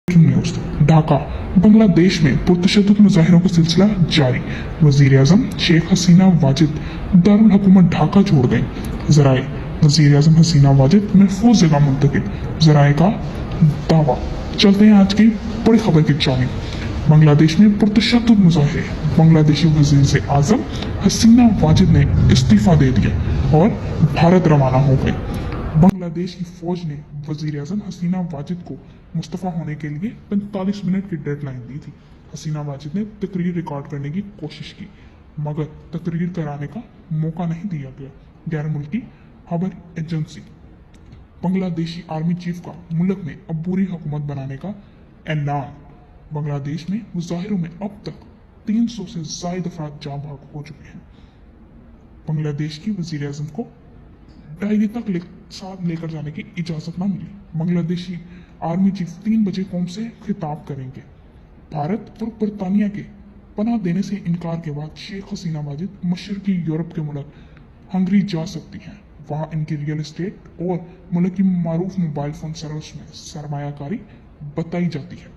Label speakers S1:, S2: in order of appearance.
S1: News Dhaka Bangladesh में पुरतशद्दुद मुजाहिरों का सिलसिला जारी। वजीर आजम शेख हसीना वाजिद दारुल हुकूमत ढाका छोड़ गई। जराए वजीर आजम हसीना वाजिद महफूज जगह मुंतकिल, जराए का दावा। चलते हैं आज की बड़ी खबर की जानिब। बांग्लादेश में पुरतशद्दुद मुजाहिरे, बांग्लादेशी वजीर आजम हसीना वाजिद ने इस्तीफा दे दिया और भारत रवाना हो गए। बांग्लादेश की फौज ने वजीर आजम हसीना वाजिद को मुस्तफ़ा होने के लिए 45 मिनट की डेडलाइन दी थी। हसीना वाजिद ने तकरीर रिकॉर्ड करने की कोशिश की मगर तकरीर कराने का मौका नहीं दिया गया। गैर मुल्की खबर एजेंसी बांग्लादेशी आर्मी चीफ का मुल्क में अबूरी हुकूमत बनाने का ऐलान। बांग्लादेश में मुजाहिरों में अब तक 300 से ज्यादा अफराद जाँ भाग हो चुके हैं। बांग्लादेश की वजीर आजम को डायरी तक साथ लेकर जाने की इजाजत न मिली। बांग्लादेशी आर्मी चीफ 3 बजे कौम से खिताब करेंगे। भारत और बरतानिया के पनाह देने से इनकार के बाद शेख हसीना वाजिद मशरकी यूरोप के मुल्क हंगरी जा सकती हैं। वहां इनकी रियल एस्टेट और मुल्क की मारूफ मोबाइल फोन सर्विस में सरमायाकारी बताई जाती है।